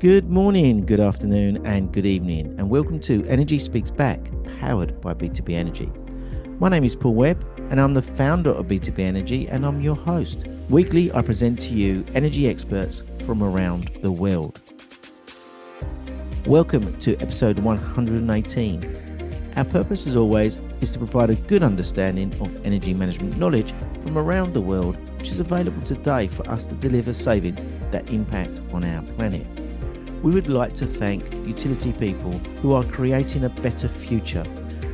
Good morning, good afternoon, and good evening, and welcome to Energy Speaks Back, powered by B2B Energy. My name is Paul Webb, and I'm the founder of B2B Energy, and I'm your host. Weekly, I present to you energy experts from around the world. Welcome to episode 118. Our purpose, as always, is to provide a good understanding of energy management knowledge from around the world, which is available today for us to deliver savings that impact on our planet. We would like to thank utility people who are creating a better future,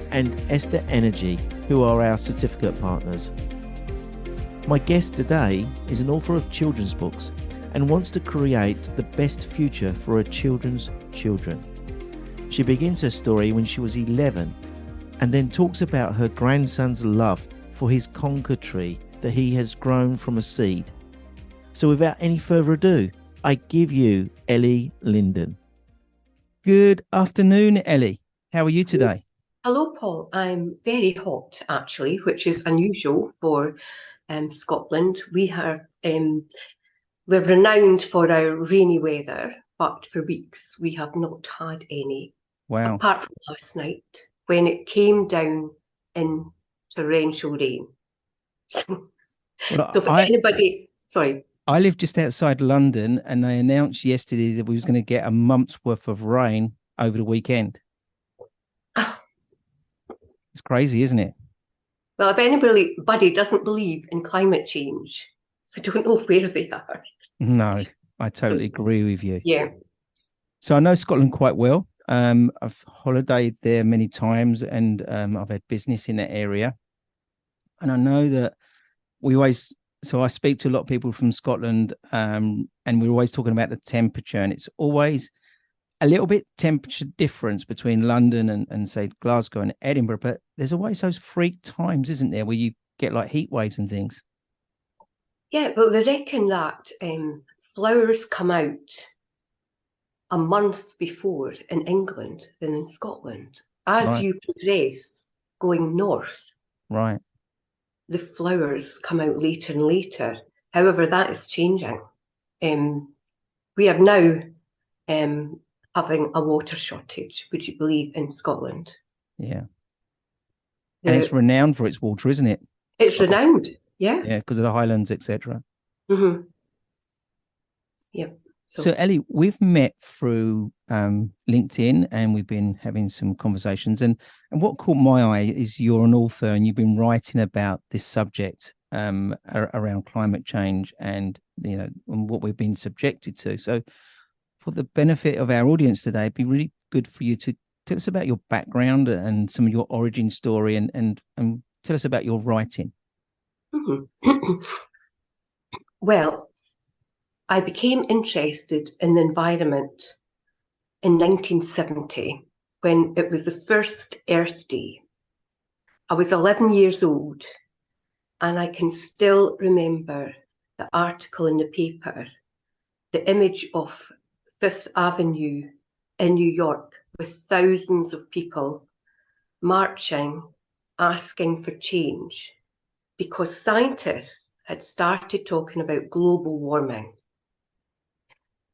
and Esther Energy, who are our certificate partners. My guest today is an author of children's books and wants to create the best future for her children's children. She begins her story when she was 11 and then talks about her grandson's love for his conker tree that he has grown from a seed. So without any further ado, I give you Ellie Linden. Good afternoon, Ellie. How are you today? Hello, Paul. I'm very hot, actually, which is unusual for Scotland. We're renowned for our rainy weather, but for weeks we have not had any. Wow. Apart from last night, when it came down in torrential rain. So for anybody, sorry. I live just outside London, and they announced yesterday that we was going to get a month's worth of rain over the weekend. It's crazy, isn't it? Well, if anybody doesn't believe in climate change, I don't know where they are. No, I totally agree with you. Yeah. So I know Scotland quite well. I've holidayed there many times, and I've had business in that area. And I know that so I speak to a lot of people from Scotland, and we're always talking about the temperature, and it's always a little bit temperature difference between London and say Glasgow and Edinburgh, but there's always those freak times, isn't there, where you get like heat waves and things. Yeah, but they reckon that flowers come out a month before in England than in Scotland. As you progress going north, right, the flowers come out later and later. However, that is changing. We are now having a water shortage, would you believe, in Scotland? Yeah. And it's renowned for its water, isn't it? It's renowned, yeah. Yeah, because of the Highlands, etc. Mm-hmm. Yep. So Ellie, we've met through LinkedIn, and we've been having some conversations. And what caught my eye is you're an author, and you've been writing about this subject around climate change and and what we've been subjected to. So, for the benefit of our audience today, it'd be really good for you to tell us about your background and some of your origin story, and tell us about your writing. Mm-hmm. Well, I became interested in the environment in 1970 when it was the first Earth Day. I was 11 years old, and I can still remember the article in the paper, the image of Fifth Avenue in New York with thousands of people marching, asking for change, because scientists had started talking about global warming.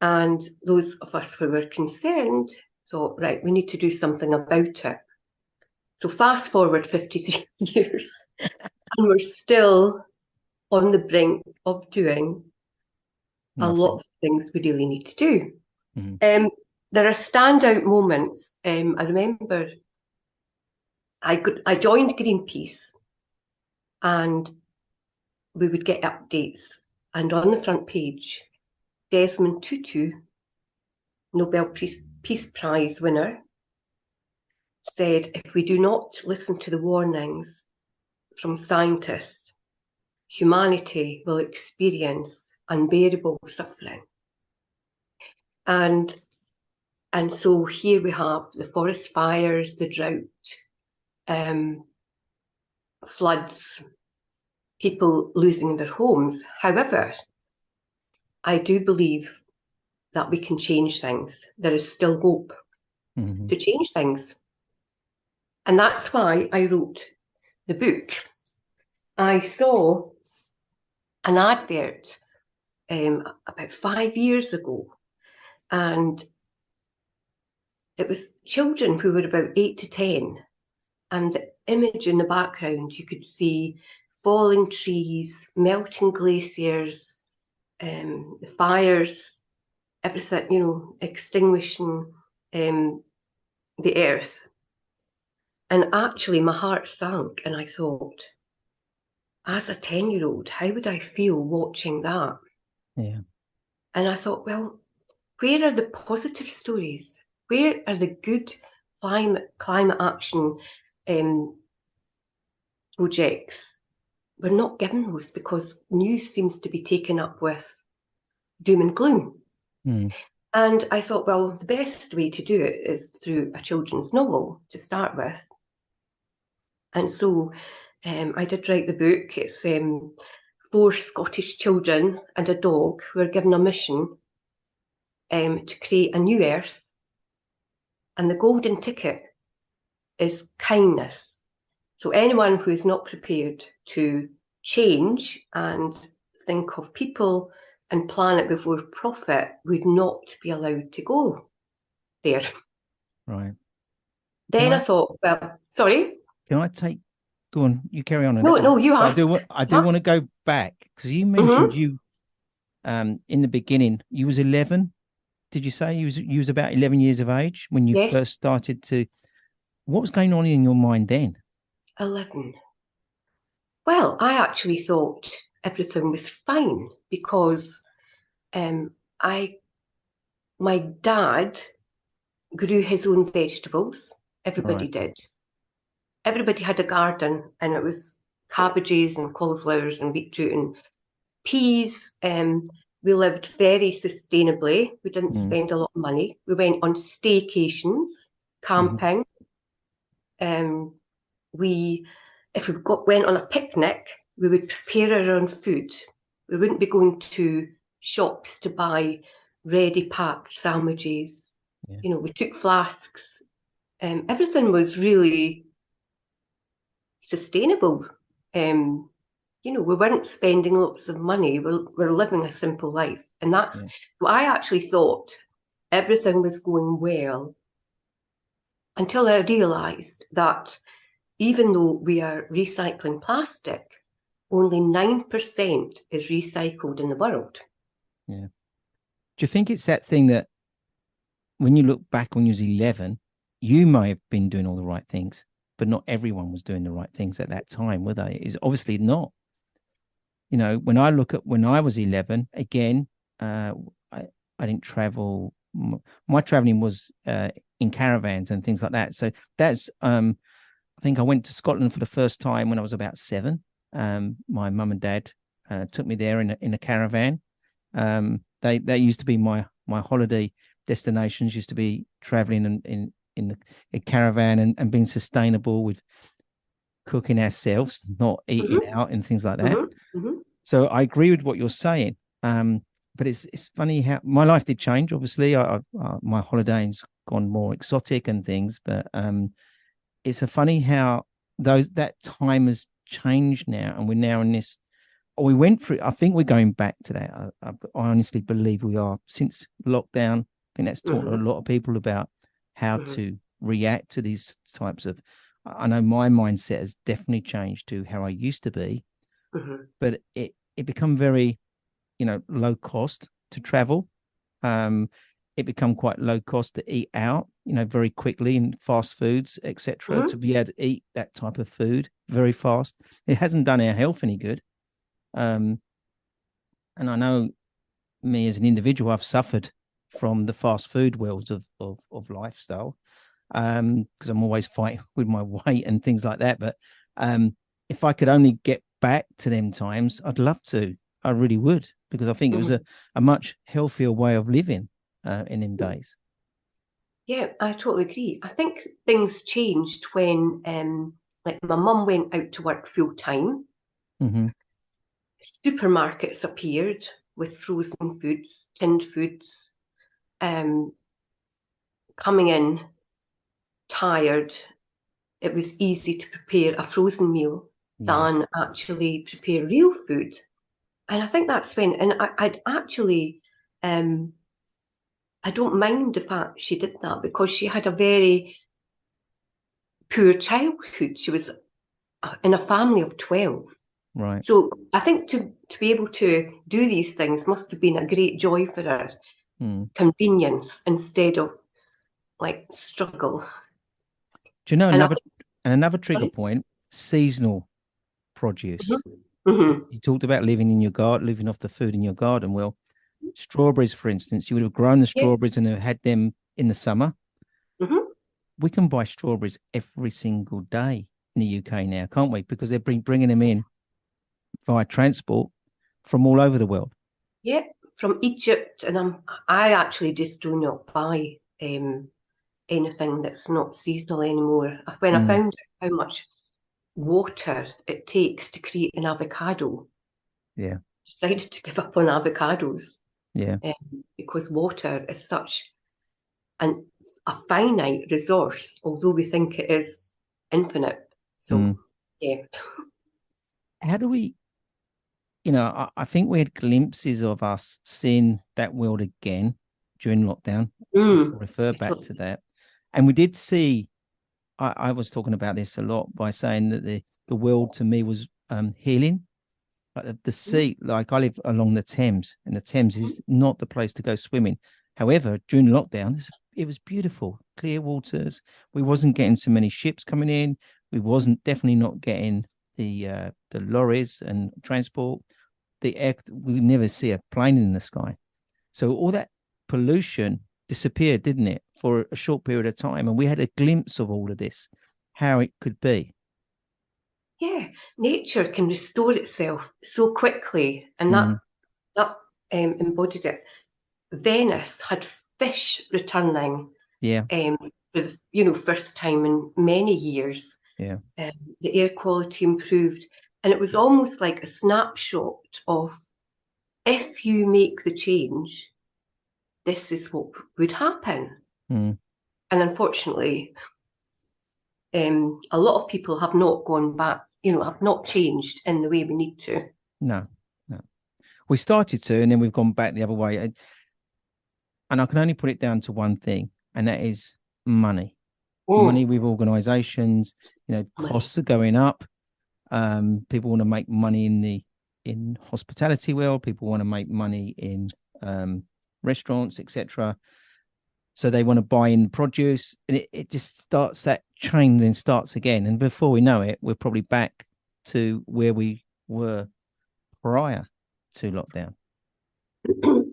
And those of us who were concerned thought, right, we need to do something about it. So fast forward 53 years, and we're still on the brink of doing a lot of things we really need to do. Mm-hmm. There are standout moments. I remember I joined Greenpeace, and we would get updates. And on the front page, Desmond Tutu, Nobel Peace Prize winner, said, if we do not listen to the warnings from scientists, humanity will experience unbearable suffering. And so here we have the forest fires, the drought, floods, people losing their homes. However, I do believe that we can change things. There is still hope to change things. And that's why I wrote the book. I saw an advert about 5 years ago, and it was children who were about 8 to 10. And the image in the background, you could see falling trees, melting glaciers, the fires, everything, extinguishing the earth. And actually, my heart sank, and I thought, as a 10-year-old, how would I feel watching that? Yeah. And I thought, well, where are the positive stories? Where are the good climate action projects? We're not given those because news seems to be taken up with doom and gloom. Mm. And I thought, well, the best way to do it is through a children's novel to start with. And so I did write the book. It's 4 Scottish children and a dog who are given a mission to create a new earth. And the golden ticket is kindness. So anyone who is not prepared to change and think of people and planet before profit would not be allowed to go there. Right. Then I thought, well, sorry. Can I take? Go on. You carry on. No, you I ask. do. I do want to go back because you mentioned you, in the beginning, you was 11. Did you say you was about 11 years of age when you Yes. first started to? What was going on in your mind then? 11. Well, I actually thought everything was fine because my dad grew his own vegetables. Everybody Right. did. Everybody had a garden, and it was cabbages and cauliflowers and beetroot and peas. We lived very sustainably. We didn't spend a lot of money. We went on staycations, camping. If we went on a picnic, we would prepare our own food. We wouldn't be going to shops to buy ready packed sandwiches. Yeah. We took flasks. Everything was really sustainable. We weren't spending lots of money. We're living a simple life. And so I actually thought everything was going well until I realised that even though we are recycling plastic, only 9% is recycled in the world. Yeah. Do you think it's that thing that when you look back when you was 11, you may have been doing all the right things, but not everyone was doing the right things at that time, were they? Is obviously not. When I look at when I was 11, again, I didn't travel. My traveling was in caravans and things like that. So that's, I think I went to Scotland for the first time when I was about 7. My mum and dad took me there in a caravan. They used to be my holiday destinations. Used to be traveling in a caravan and being sustainable with cooking ourselves, not eating out and things like that. So I agree with what you're saying. But it's funny how my life did change. Obviously, my holiday's gone more exotic and things, but it's a funny how that time has changed now, and we're now in this. Or we went through. I think we're going back to that. I honestly believe we are since lockdown. I think that's taught a lot of people about how to react to these types of. I know my mindset has definitely changed to how I used to be, but it become very, low cost to travel. It become quite low cost to eat out, very quickly in fast foods, etc. To be able to eat that type of food very fast, it hasn't done our health any good. And I know me as an individual, I've suffered from the fast food worlds of lifestyle, because I'm always fighting with my weight and things like that. But if I could only get back to them times, I'd love to. I really would, because I think it was a much healthier way of living in them days. Yeah, I totally agree. I think things changed when, like, my mum went out to work full time. Supermarkets appeared with frozen foods, tinned foods, coming in tired. It was easy to prepare a frozen meal than actually prepare real food. And I think that's when, and I'd actually I don't mind the fact she did that because she had a very poor childhood. She was in a family of 12. Right. So I think to be able to do these things must have been a great joy for her, Mm. convenience instead of like struggle. Do you know And I another trigger think, point? Seasonal produce. mhm. You talked about living in your garden, living off the food in your garden. Well, strawberries, for instance, you would have grown the Yeah. strawberries and have had them in the summer. Hmm. We can buy strawberries every single day in the UK now, can't we? Because they've been bringing them in via transport from all over the world. Yeah, from Egypt, and I actually just do not buy anything that's not seasonal anymore. When I Mm, found out how much water it takes to create an avocado, yeah, I decided to give up on avocados yeah. because water is such an a finite resource, although we think it is infinite. Mm. So yeah. How do we, I think we had glimpses of us seeing that world again during lockdown. Mm. I'll refer back to that. And we did see, I was talking about this a lot by saying that the world to me was healing. Like the sea, like I live along the Thames, and the Thames is not the place to go swimming. However, during lockdown, it was beautiful, clear waters. We wasn't getting so many ships coming in. We wasn't definitely not getting the lorries and transport. The air, we never see a plane in the sky. So all that pollution disappeared, didn't it, for a short period of time, and we had a glimpse of all of this, how it could be. Yeah, nature can restore itself so quickly, and that Mm, that embodied it. Venice had fish returning yeah, um, for the first time in many years. yeah. Um, the air quality improved, and it was almost like a snapshot of if you make the change, this is what would happen. Mm. And unfortunately, a lot of people have not gone back, have not changed in the way we need to. No, no. We started to, and then we've gone back the other way. And I can only put it down to one thing, and that is money. Money Mm, with organizations, money. costs are going up. People want to make money in hospitality world. People want to make money in um, restaurants, etc. So they want to buy in produce, and it just starts that chain then starts again. And before we know it, we're probably back to where we were prior to lockdown.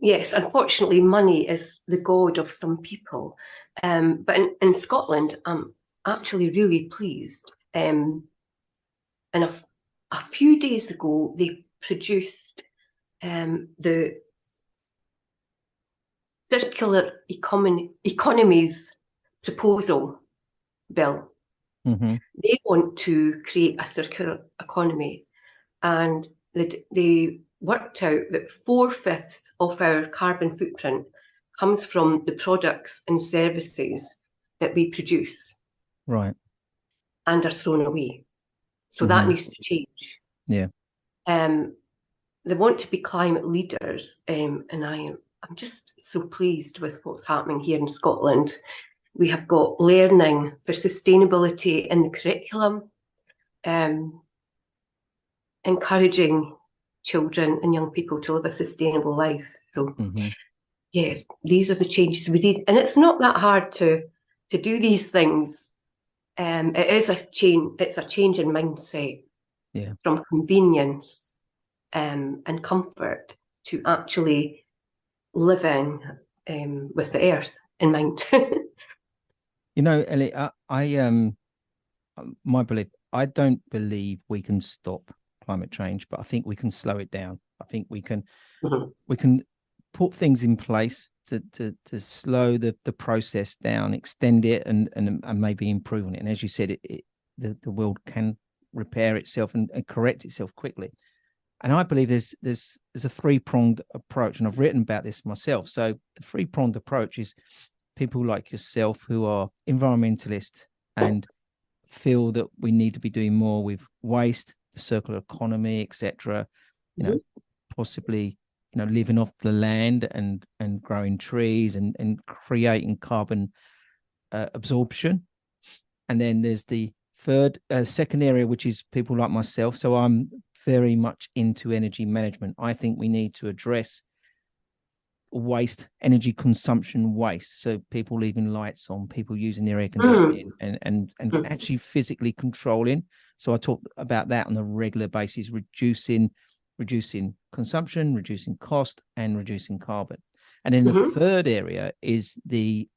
Yes, unfortunately, money is the god of some people. But in Scotland, I'm actually really pleased. And a few days ago, they produced the circular economies proposal bill. Mm-hmm. They want to create a circular economy, and they worked out that four-fifths of our carbon footprint comes from the products and services that we produce Right. and are thrown away. So that Mm-hmm. needs to change. Yeah. Um, they want to be climate leaders, and I'm just so pleased with what's happening here in Scotland. We have got learning for sustainability in the curriculum, um, encouraging children and young people to live a sustainable life. So Mm-hmm. yeah, these are the changes we need, and it's not that hard to do these things. It is a change. It's a change in mindset Yeah. from convenience and comfort to actually living with the earth in mind. Ellie, my belief, I don't believe we can stop climate change, but I think we can slow it down. I think Mhm. we can put things in place to slow the process down, extend it, and maybe improve on it. And as you said, the world can repair itself and correct itself quickly. And I believe there's a three-pronged approach, and I've written about this myself. So the three-pronged approach is people like yourself who are environmentalists and feel that we need to be doing more with waste, the circular economy, etc. You know, Mhm. possibly living off the land and growing trees and creating carbon absorption. And then there's the second area, which is people like myself. So I'm very much into energy management. I think we need to address waste, energy consumption waste. So people leaving lights on, people using their air conditioning, and actually physically controlling. So I talk about that on a regular basis, reducing consumption, reducing cost, and reducing carbon. And then the third area is the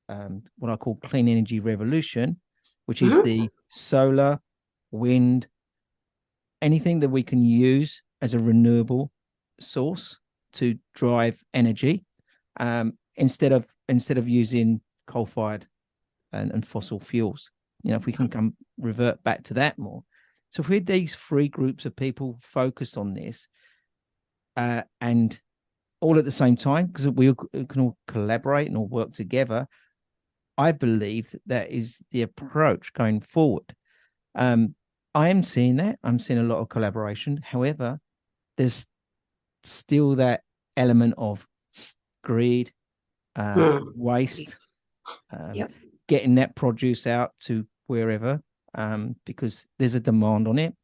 what I call clean energy revolution, which is the solar, wind, anything that we can use as a renewable source to drive energy, instead of using coal-fired and fossil fuels. If we can revert back to that more. So if we had these three groups of people focused on this, and all at the same time, because we can all collaborate and all work together, I believe that is the approach going forward. I am seeing that. I'm seeing a lot of collaboration. However, there's still that element of greed, waste, getting that produce out to wherever, because there's a demand on it.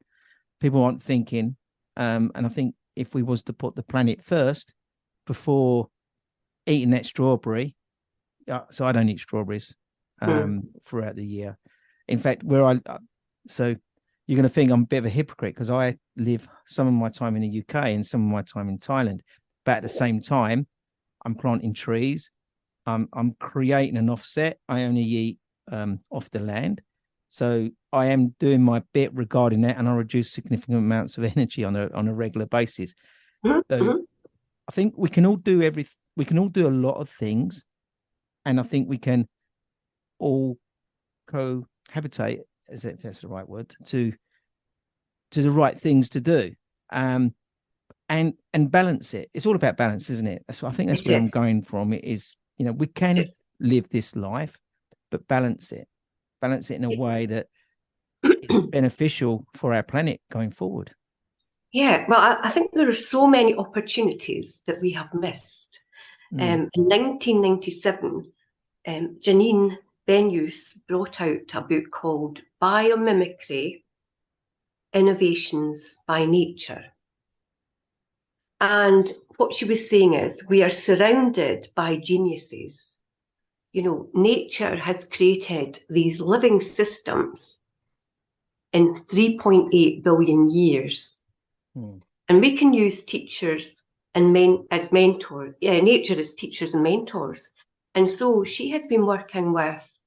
People aren't thinking, and I think if we was to put the planet first before eating that strawberry, so I don't eat strawberries throughout the year. In fact, so you're going to think I'm a bit of a hypocrite because I live some of my time in the UK and some of my time in Thailand, but at the same time, I'm planting trees. I'm creating an offset. I only eat off the land, so I am doing my bit regarding that, and I reduce significant amounts of energy on a regular basis. So I think we can all do we can all do a lot of things, and I think we can all cohabitate, if that's the right word, to the right things to do, and balance it. It's all about balance, isn't it? I think that's where I'm going from. It is, we can live this life, but balance it in a way that is beneficial for our planet going forward. Yeah, well, I think there are so many opportunities that we have missed. In 1997, Janine Benyus brought out a book called Biomimicry, Innovations by Nature. And what she was saying is we are surrounded by geniuses. Nature has created these living systems in 3.8 billion years. And we can use teachers as mentors, nature as teachers and mentors. And so she has been working with,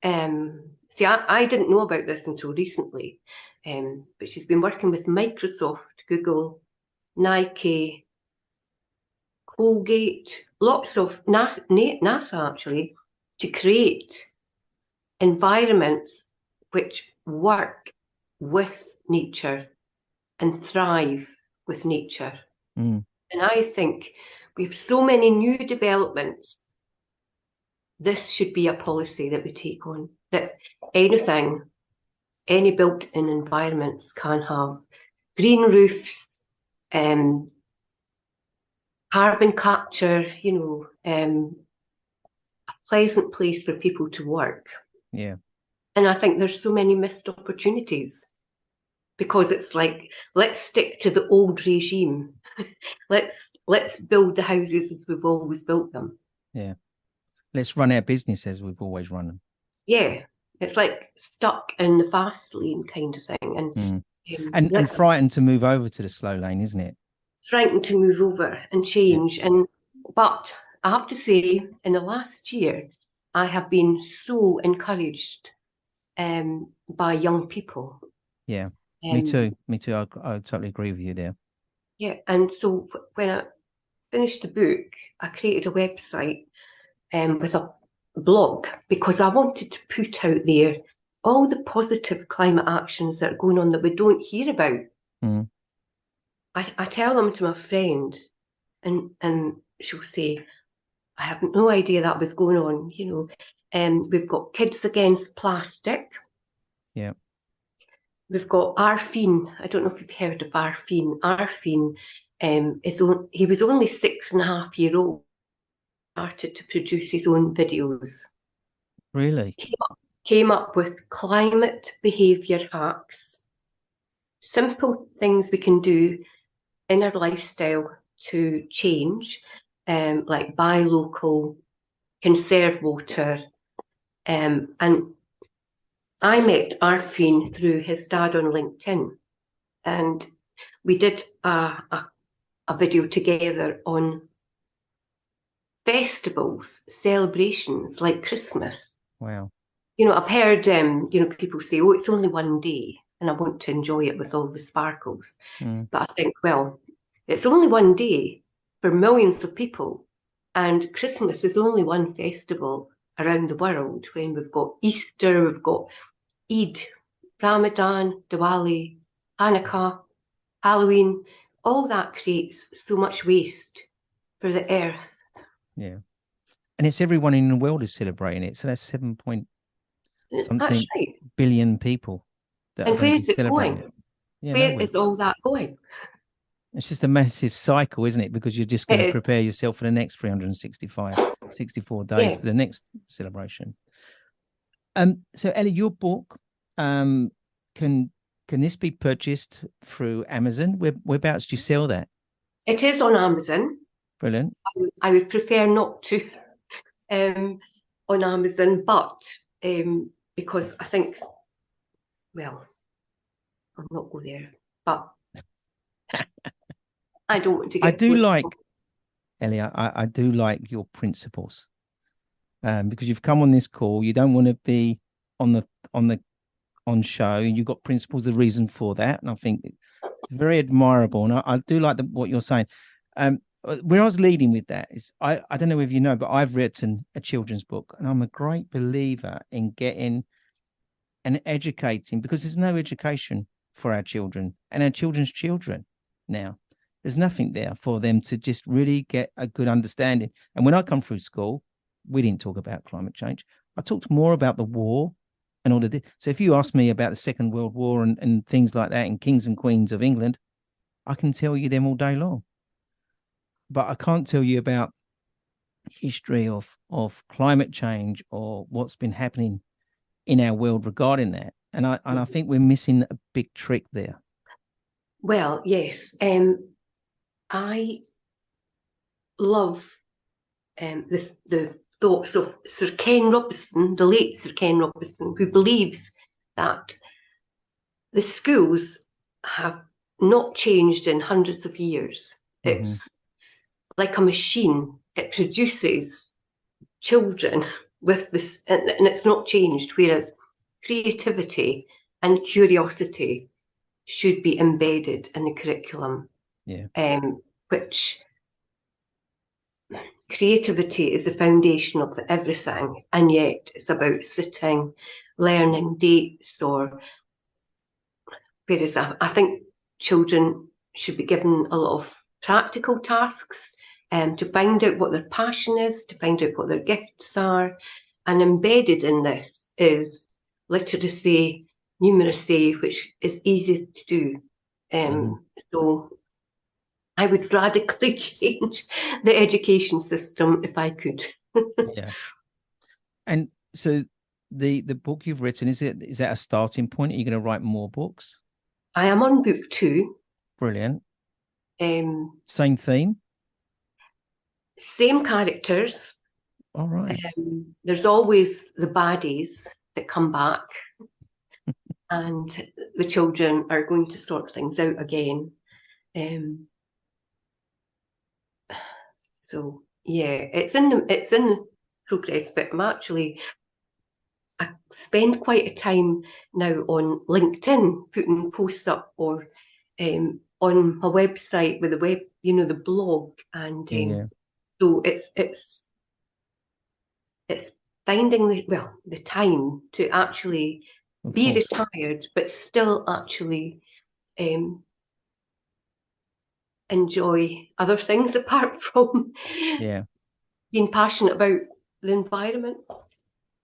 I didn't know about this until recently, but she's been working with Microsoft, Google, Nike, Colgate, lots of NASA actually, to create environments which work with nature and thrive with nature. And I think we have so many new developments. This should be a policy that we take on, that any built-in environments can have green roofs, carbon capture, a pleasant place for people to work. Yeah. And I think there's so many missed opportunities because it's like, let's stick to the old regime. let's build the houses as we've always built them. Yeah. Let's run our business as we've always run them. Yeah. It's like stuck in the fast lane kind of thing. And frightened to move over to the slow lane, isn't it? Frightened to move over and change. Yeah. But I have to say, in the last year, I have been so encouraged by young people. Yeah, me too. I totally agree with you there. Yeah, and so when I finished the book, I created a website with a blog because I wanted to put out there all the positive climate actions that are going on that we don't hear about. I tell them to my friend, and she'll say, I have no idea that was going on, we've got Kids Against Plastic. Yeah. We've got E.A.R.T.H. I don't know if you've heard of E.A.R.T.H. E.A.R.T.H he was only 6.5 years old, started to produce his own videos. Really? Came up with climate behaviour hacks, simple things we can do in our lifestyle to change, like buy local, conserve water. And I met Arfin through his dad on LinkedIn, and we did a video together on festivals, celebrations like Christmas. Wow. I've heard, people say, oh, it's only one day and I want to enjoy it with all the sparkles. Mm. But I think, well, it's only one day for millions of people. And Christmas is only one festival around the world, when we've got Easter, we've got Eid, Ramadan, Diwali, Hanukkah, Halloween. All that creates so much waste for the earth. Yeah. And it's everyone in the world is celebrating it. So that's 7 point something That's right. billion people that And are going where to be is it celebrating going? it. Yeah, Where nowhere. is all that going? It's just a massive cycle, isn't it? Because you're just going to It is. prepare yourself for the next 64 days Yeah. for the next celebration. So Ellie, your book, can this be purchased through Amazon? Whereabouts do you sell that? It is on Amazon. Brilliant. I would prefer not to on Amazon, but because I think, well, I'll not go there, but I don't want to I get do political. like, Ellie, I do like your principles. Because you've come on this call, you don't want to be on show. You've got principles, the reason for that, and I think it's very admirable. And I do like what you're saying. Where I was leading with that is, I don't know if you know, but I've written a children's book, and I'm a great believer in getting and educating, because there's no education for our children and our children's children now. There's nothing there for them to just really get a good understanding. And when I come through school, we didn't talk about climate change. I talked more about the war and all of this. So if you ask me about the Second World War and things like that, and kings and queens of England, I can tell you them all day long. But I can't tell you about history of climate change or what's been happening in our world regarding that. And I think we're missing a big trick there. Well, yes. I love the thoughts of Sir Ken Robinson, the late Sir Ken Robinson, who believes that the schools have not changed in hundreds of years. Mm-hmm. It's like a machine. It produces children with this, and it's not changed, whereas creativity and curiosity should be embedded in the curriculum. Yeah. Which creativity is the foundation of everything, and yet it's about sitting, learning dates, or whereas I think children should be given a lot of practical tasks to find out what their passion is, to find out what their gifts are. And embedded in this is literacy, numeracy, which is easy to do. So I would radically change the education system if I could. Yeah. And so the book you've written, is that a starting point? Are you going to write more books? I am on book 2. Brilliant. Same theme? Same characters. All right. There's always the baddies that come back, and the children are going to sort things out again. So yeah, it's in the progress, but I spend quite a time now on LinkedIn putting posts up, or on my website with the blog, and so it's finding the time to actually be retired, but still actually enjoy other things apart from being passionate about the environment.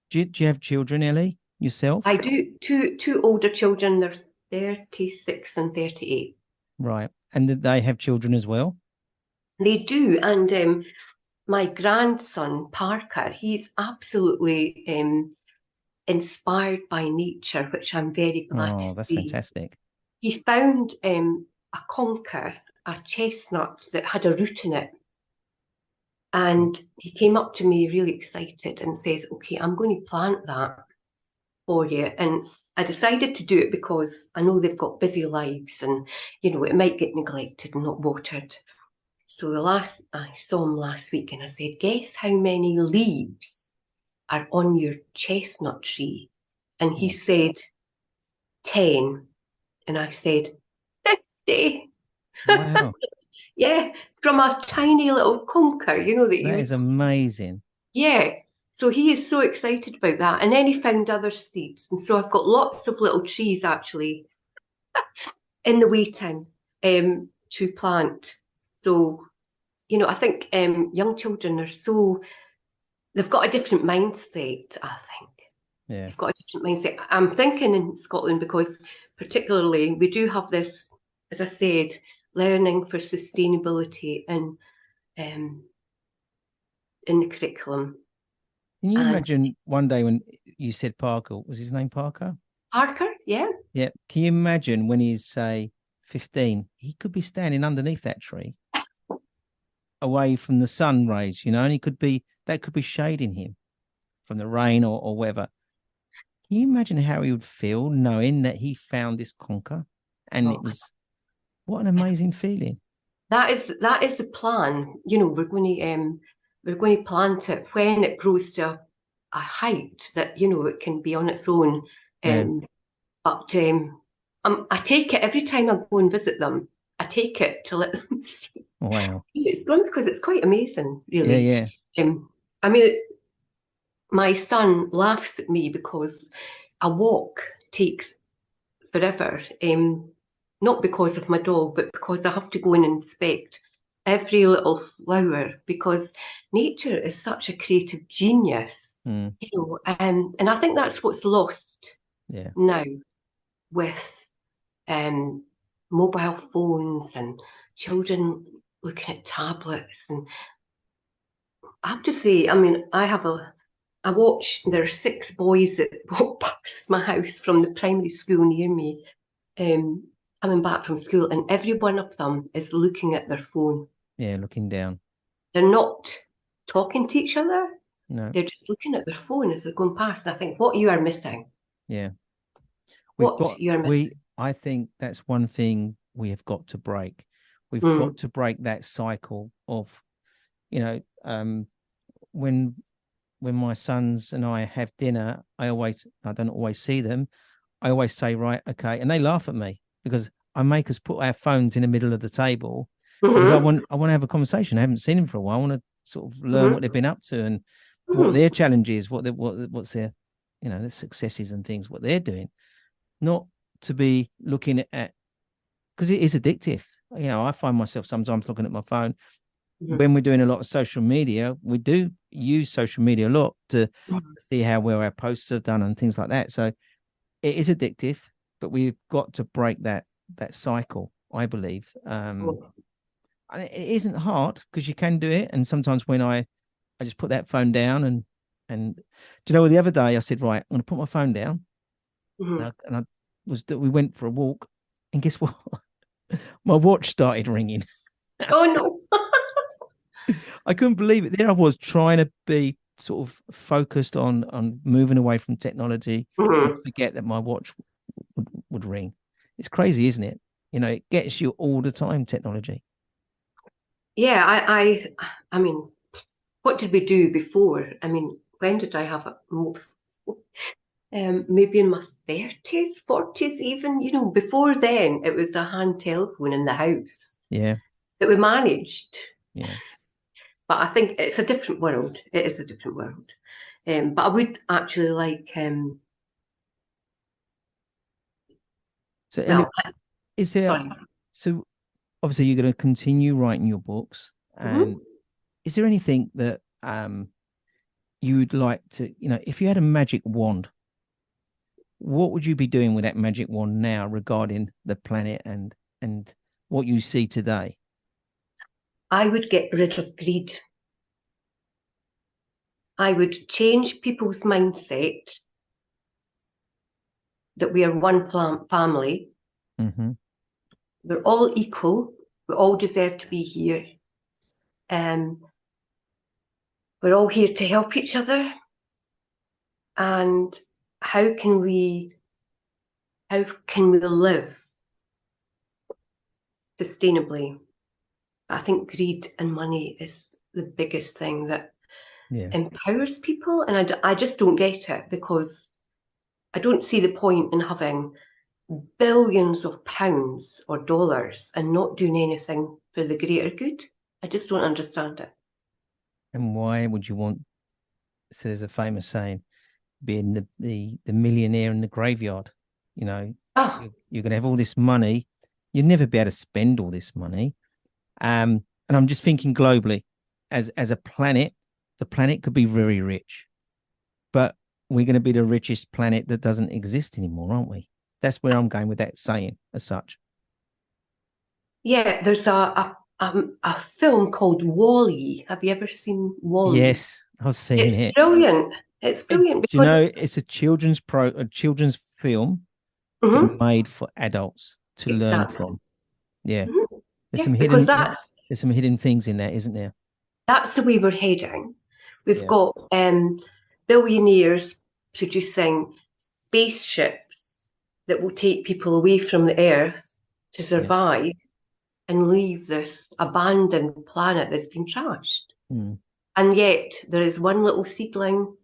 Do you have children, Ellie, yourself? I do. Two older children. They're 36 and 38. Right. And did they have children as well? They do. And my grandson, Parker, he's absolutely inspired by nature, which I'm very glad to Oh, that's see. fantastic. He found a conker, a chestnut that had a root in it. And he came up to me really excited and says, "Okay, I'm going to plant that for you." And I decided to do it because I know they've got busy lives and, it might get neglected and not watered. So I saw him last week and I said, "Guess how many leaves are on your chestnut tree?" And he Yeah. said, 10. And I said, 50. Wow, Yeah, from a tiny little conker, that you that would, is amazing. yeah. So he is so excited about that. And then he found other seeds. And so I've got lots of little trees actually in the waiting to plant. So, I think young children are they've got a different mindset, I think. Yeah. They've got a different mindset. I'm thinking in Scotland because particularly we do have this, as I said, learning for sustainability um, in the curriculum. Can you And imagine one day when you said Parker, was his name Parker? Parker, yeah. Yeah. Can you imagine when he's, say, 15, he could be standing underneath that tree away from the sun rays, and that could be shading him from the rain or whatever. Can you imagine how he would feel knowing that he found this conker and Oh, it was, what an amazing feeling. that is the plan. We're going to plant it when it grows to a height that it can be on its own. Yeah. But I take it every time I go and visit them. I take it to let them see. Wow. It's grown because it's quite amazing, Yeah, really. yeah. I mean, my son laughs at me because a walk takes forever. Not because of my dog, but because I have to go and inspect every little flower because nature is such a creative genius, Mm, and I think that's what's lost yeah. now with um, mobile phones and children looking at tablets. And I have to say, I mean, I watch, there are 6 boys that walk past my house from the primary school near me, um, coming back from school, and every one of them is looking at their phone. Yeah. Looking down. They're not talking to each other. No. They're just looking at their phone as they're going past. And I think, what you are missing, Yeah. what you are missing. I think that's one thing we have got to break. We've got Mm, to break that cycle of, you know, when my sons and I have dinner, I don't always see them. I always say, right, okay. And they laugh at me because I make us put our phones in the middle of the table because mm-hmm, I want to have a conversation. I haven't seen them for a while. I want to sort of learn what they've mm-hmm, been up to and what mm-hmm, their challenge is, what's their, their successes and things, what they're doing. Not to be looking at, because it is addictive. I find myself sometimes looking at my phone when we're doing a lot of social media. We do use social media a lot to mm-hmm. see how well our posts have done and things like that. So it is addictive, but we've got to break that cycle, I believe. And it isn't hard because you can do it. And sometimes when I just put that phone down and do you know, the other day I said, right, I'm going to put my phone down, Mm-hmm. and I was that we went for a walk, and guess what? My watch started ringing. Oh no. I couldn't believe it. There I was trying to be sort of focused on moving away from technology and Mhm. forget that my watch would ring. It's crazy, isn't it? It gets you all the time, technology. Yeah, I mean, what did we do before? I mean, when did I have it? Maybe in my 30s, 40s, even. Before then, it was a hand telephone in the house Yeah, that we managed. yeah. But I think it's a different world. It is a different world. But I would actually like, So, Ellie, well, is there, sorry. so obviously you're going to continue writing your books, Mhm. and is there anything that you would like to, if you had a magic wand, what would you be doing with that magic wand now regarding the planet and what you see today? I would get rid of greed. I would change people's mindset that we are one family. Mm-hmm. We're all equal. We all deserve to be here. Um, we're all here to help each other. And how can we live sustainably? I think greed and money is the biggest thing that empowers people. And I just don't get it, because I don't see the point in having billions of pounds or dollars and not doing anything for the greater good. I just don't understand it. And why would you want? So there's a famous saying, being the millionaire in the graveyard. You know, Oh, you're going to have all this money. You'll never be able to spend all this money. And I'm just thinking globally, as a planet, the planet could be very rich, but we're going to be the richest planet that doesn't exist anymore, aren't we? That's where I'm going with that saying, as such. yeah, there's a film called Wall-E. Have you ever seen Wall-E? Yes, I've seen It's it. brilliant. It's brilliant Do you because know it's a children's film, but Mhm, made for adults to learn exactly. from. Yeah, Mhm. there's Yeah, some because hidden there's some hidden things in there, isn't there? that's the way we're heading. We've Yeah, got billionaires producing spaceships that will take people away from the Earth to yeah. survive and leave this abandoned planet that's been trashed. Mm, And yet there is one little seedling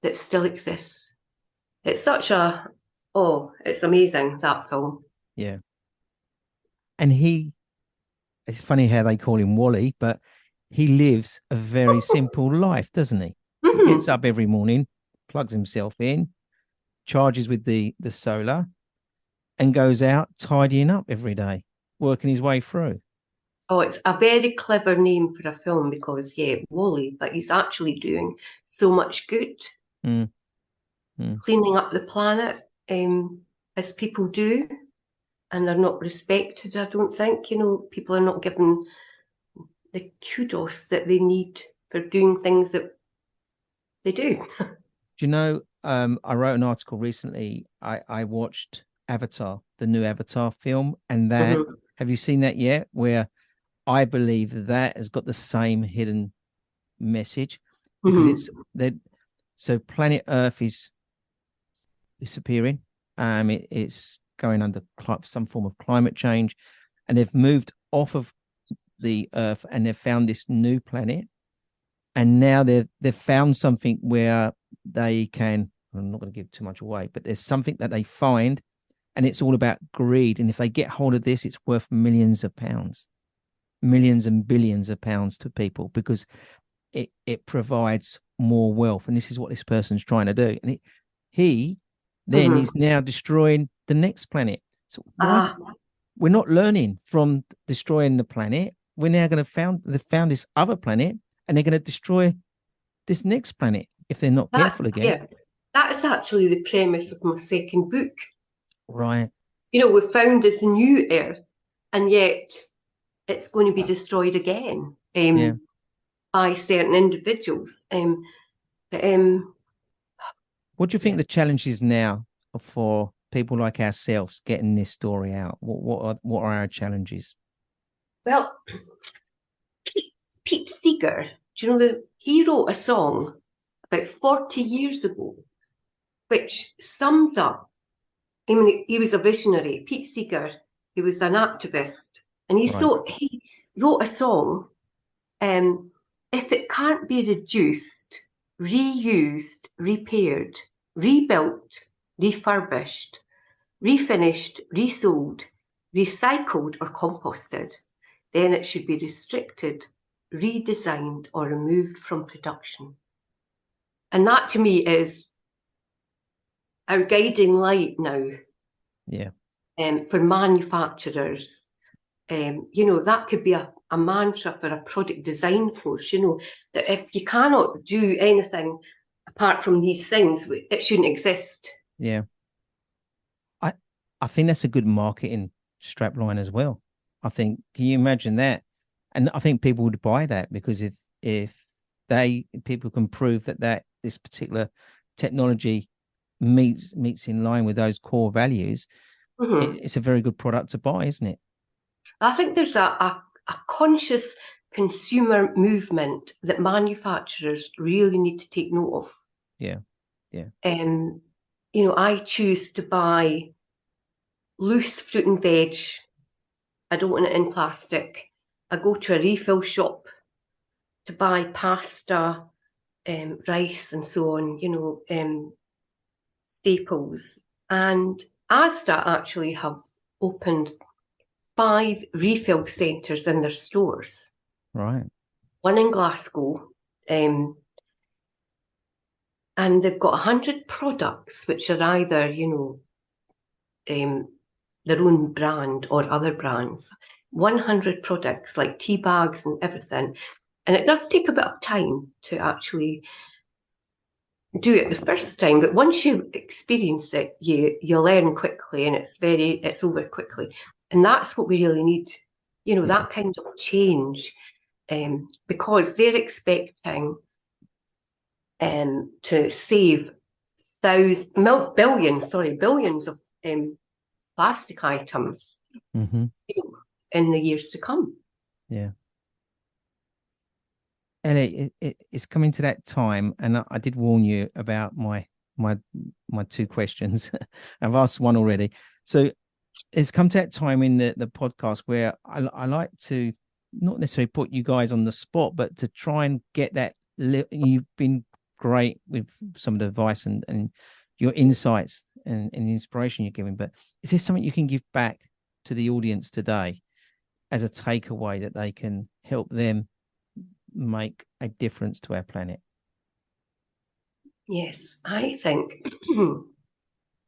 that still exists. It's such it's amazing, that film. yeah. And it's funny how they call him Wally, but he lives a very simple life, doesn't he? He gets Mhm. up every morning, plugs himself in, charges with the solar, and goes out tidying up every day, working his way through. Oh, it's a very clever name for a film because, yeah, Wally, but he's actually doing so much good, Mm, mm. cleaning up the planet, as people do, and they're not respected, I don't think. People are not given the kudos that they need for doing things that they do. Do you know? I wrote an article recently. I watched Avatar, the new Avatar film, and that Mhm, have you seen that yet? Where I believe that has got the same hidden message because mhm. it's that. So planet Earth is disappearing. It's going under some form of climate change, and they've moved off of the Earth and they've found this new planet. And now they've found something where they can. I'm not going to give too much away, but there's something that they find, and it's all about greed. And if they get hold of this, it's worth millions of pounds, millions and billions of pounds to people because it provides more wealth. And this is what this person's trying to do. And he then Mhm. is now destroying the next planet. So why Ah, we're not learning from destroying the planet? We're now going to found this other planet, and they're going to destroy this next planet if they're not that careful again. yeah, that is actually the premise of my second book. Right. We found this new Earth, and yet it's going to be destroyed again, Yeah. by certain individuals. But What do you think yeah, the challenge is now for people like ourselves getting this story out? What are our challenges? well, Pete Seeger, do you know that he wrote a song about 40 years ago, which sums up. I mean, he was a visionary. Pete Seeger, he was an activist, and Right. he wrote a song. Um, if it can't be reduced, reused, repaired, rebuilt, refurbished, refinished, resold, recycled, or composted, then it should be restricted, redesigned, or removed from production. And that to me is our guiding light now, Yeah. for manufacturers. That could be a mantra for a product design course, that if you cannot do anything apart from these things, it shouldn't exist. Yeah. I I think that's a good marketing strapline as well. I think, can you imagine that? And I think people would buy that, because if people can prove that this particular technology meets in line with those core values, Mhm. it's a very good product to buy, isn't it? I think there's a conscious consumer movement that manufacturers really need to take note of. Yeah, yeah, Um, I choose to buy loose fruit and veg. I don't want it in plastic. I go to a refill shop to buy pasta, rice, and so on, staples. And Asda actually have opened 5 refill centres in their stores, right, one in Glasgow, and they've got 100 products which are either, um, their own brand or other brands. 100 products like tea bags and everything. And it does take a bit of time to actually do it the first time, but once you experience it, you learn quickly, and it's over quickly. And that's what we really need, yeah, that kind of change, because they're expecting to save billions of plastic items, mm-hmm. in the years to come. Yeah. And it's coming to that time, and I did warn you about my my two questions. I've asked one already. So it's come to that time in the podcast where I like to not necessarily put you guys on the spot, but to try and get that. You've been great with some of the advice and your insights and the inspiration you're giving. But is there something you can give back to the audience today as a takeaway that they can help them make a difference to our planet? Yes, I think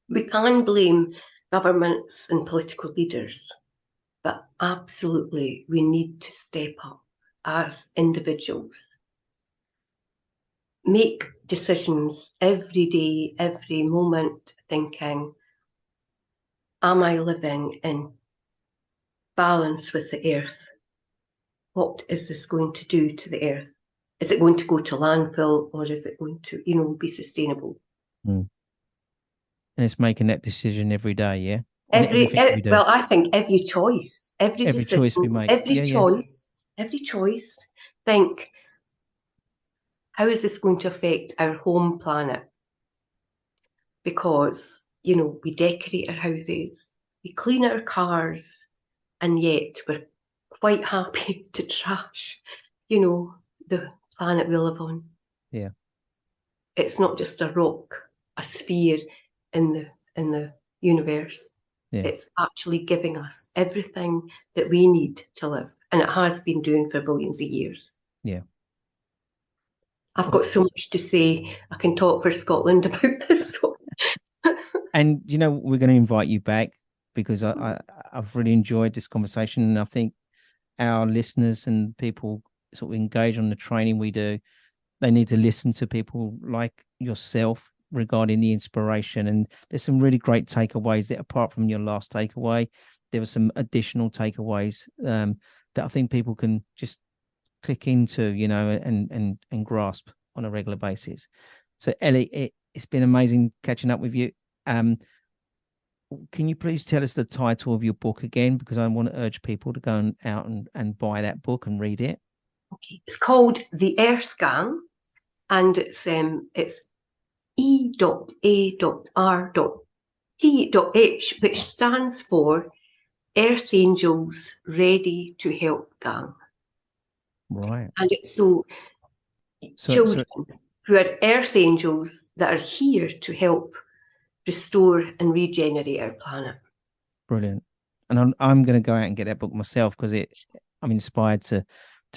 we can blame governments and political leaders, but absolutely we need to step up as individuals, make decisions every day, every moment, thinking, am I living in balance with the earth? What is this going to do to the earth? Is it going to go to landfill, or is it going to, be sustainable? Mm. And it's making that decision every day, yeah, in everything we do, Well, I think every choice, every every choice we decision, make. Yeah, yeah, every choice, think, how is this going to affect our home planet? Because, we decorate our houses, we clean our cars, and yet we're quite happy to trash, the planet we live on. yeah, It's not just a rock, a sphere in the universe. yeah. It's actually giving us everything that we need to live, and it has been doing for billions of years. Yeah. I've Well, got so much to say. I can talk for Scotland about this. and we're going to invite you back, because I've really enjoyed this conversation, and I think our listeners and people sort of engage on the training we do, they need to listen to people like yourself regarding the inspiration. And there's some really great takeaways that, apart from your last takeaway, there were some additional takeaways that I think people can just click into, and grasp on a regular basis. So Ellie, it's been amazing catching up with you. Um, can you please tell us the title of your book again? Because I want to urge people to go out and buy that book and read it. Okay. It's called the E.A.R.T.H Gang, and it's E.A.R.T.H, which stands for Earth Angels Ready to Help Gang. Right. And it's so So, children who are earth angels that are here to help restore and regenerate our planet. brilliant. And I'm going to go out and get that book myself, because I'm inspired to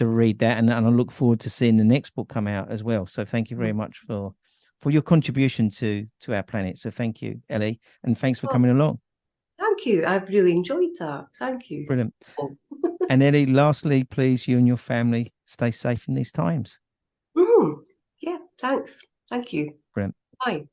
read that, and I look forward to seeing the next book come out as well. So thank you very much for your contribution to our planet. So thank you, Ellie, and thanks for Oh, coming along. thank you. I've really enjoyed that. Thank you. Brilliant. Oh. And Ellie, lastly, please, you and your family stay safe in these times. Mm-hmm. Yeah, thanks. Thank you. Brilliant. Bye.